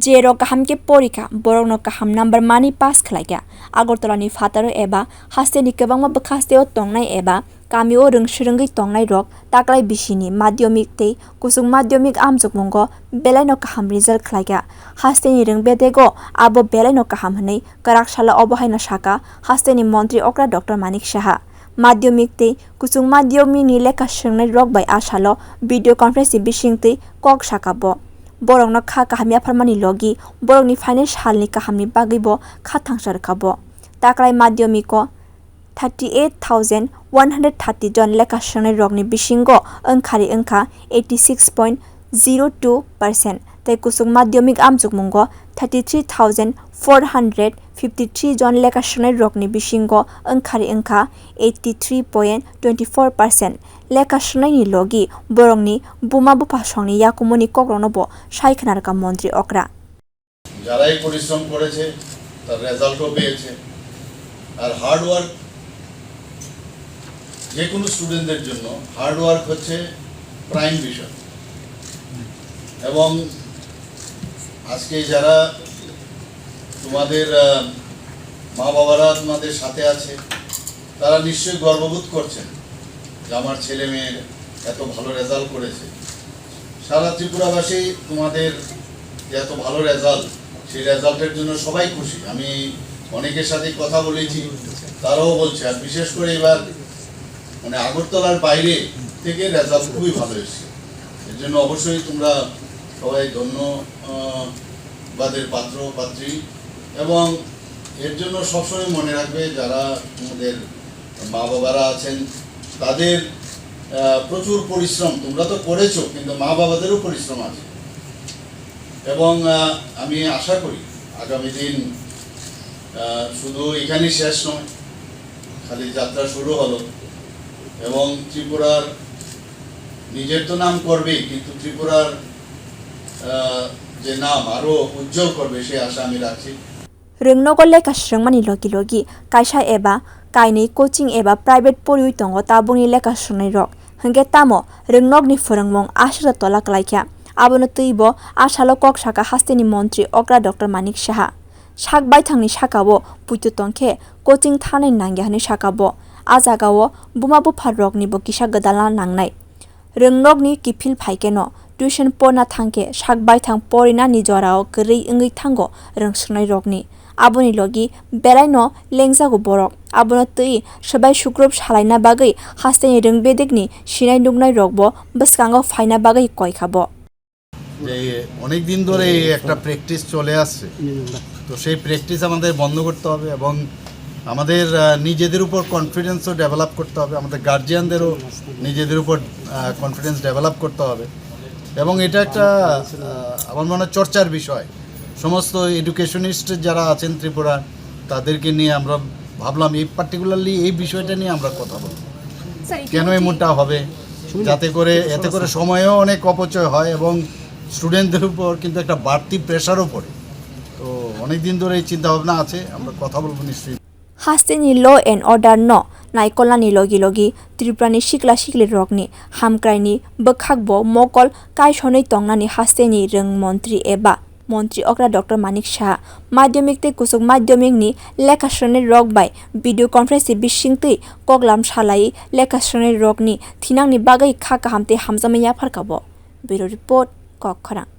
जेरो kaham के परीक्षा borok kaham number mani pass khlaiga Agartala ni fataro eba haste ni kebangma bekhasteo tongnai eba kamio rungshrungui tongnai rok taklai bisini Madhyamik tei kusung Madhyamik amjukmungo belai no kaham result khlaiga haste ni rungbedego abo belai no kaham hnei Kwrak salo obohai no saka haste ni montri okra Dr.Manik Saha Madhyamik tei kusung Madhyamik ni Lekha swngnai rok bai asalo video conference bising tei koksakha bo borok no kha kaham yapharmani logi borok ni phainai salni kaham ni bagwi bo kha thangsarikha bo taklai Madhyamiko 38,130 jon Lekha swngnai rok ni bisingo wngkhari wngkha 86.02% tei kusung Madhyamik amjukmungo 33,453 jon Lekha swngnai rok ni bisingo wngkhari wngkha 83.24% Lekha swngnai ni logi borok ni buma bupa songni yakumoni kokrokno bo saikhnarka montri okra যারাই পরিশ্রম করেছে তার রেজাল্টও পেয়েছে আর hard work যে কোনো স্টুডেন্টদের জন্য hard work হচ্ছে প্রাইম বিষয় এবং আজকে যারা তোমাদের মা বাবারা তোমাদের সাথে আছে তারা নিশ্চয়ই গর্ববোধ করছেন যে আমার ছেলে মেয়ের এত ভালো রেজাল্ট করেছে সারা ত্রিপুরাবাসী তোমাদের এত ভালো রেজাল্ট সেই রেজাল্টের জন্য সবাই খুশি আমি অনেকের সাথে কথা বলেছি তারাও বলছে আর বিশেষ করে এবার মানে আগরতলার বাইরে থেকে রেজাল্ট খুবই ভালো এসেছে এর জন্য অবশ্যই তোমরা সবাই ধন্যবাদের পাত্র পাত্রী এবং এর জন্য সবসময় মনে রাখবে যারা তোমাদের মা বাবারা আছেন তাদের প্রচুর পরিশ্রম তোমরা তো করেছো কিন্তু মা বাবাদেরও পরিশ্রম আছে এবং আমি আশা করি আগামী দিন শুধু এখানেই শেষ নয় খালি যাত্রা শুরু হলো এবং ত্রিপুরার নিজের তো নাম করবেই কিন্তু ত্রিপুরার যে নাম আরো উজ্জ্বল করবে সেই আশা আমি রাখছি rungnogo Lekha swnngmani logi logi kaisa eba kainei coaching eba private poriui tongo tabungni Lekha swngnai rok hingke tamo rungnokni phwrwngmung asra tola klaikha abono teibo asalo koksakha haste ni montri okra Dr.Manik Saha sak baithangni sakao puitu tongkhe coaching thanai nangya hne sakabo ajagao buma buphar rokni bo kisa gadala nangnai rungnokni kifil phaikeno tuition pona thangke sak baithang porina ni jorao gri wngui thango rungswngnai rokni aboni logi belai no lengjago borok abono tei sabai sukrop salaina bagwi haste ni rungbedekni sinai nugnai rokbo bwskango phaina bagwi koikhabo যে অনেক দিন ধরে একটা practice চলে আসছে তো সেই practice আমাদের বন্ধ করতে হবে এবং আমাদের নিজেদের উপর কনফিডেন্সও ডেভেলপ করতে হবে আমাদের গার্জিয়ানদেরও নিজেদের উপর কনফিডেন্স ডেভেলপ করতে হবে এবং এটা একটা আমার মনে হয় চর্চার বিষয় সমস্ত এডুকেশনিস্ট যারা আছেন ত্রিপুরা তাদেরকে নিয়ে আমরা ভাবলাম এই পার্টিকুলারলি এই বিষয়টা নিয়ে আমরা কথা বলব কেন এমনটা হবে যাতে করে এতে করে সময়ও অনেক অপচয় হয় এবং স্টুডেন্টদের উপর কিন্তু একটা বাড়তি প্রেশারও পড়ে তো অনেক দিন ধরে এই চিন্তা ভাবনা আছে আমরা কথা বলবো নিশ্চয়ই haste ni law and order no naikolani logi logi Tripurani sikla sikli rokni hamkraini bwkhakbo mokol kaisonei tongnani haste ni rung montri eba montri okra Dr.Manik Saha Madhyamik tei kusuk Madhyamik ni Lekha swngnai rok bai video conference bising tei koklam salai Lekha swngnai rok ni thinang ni bagwi kha kaham tei hamjamai yapharkabo bureau report Kwrak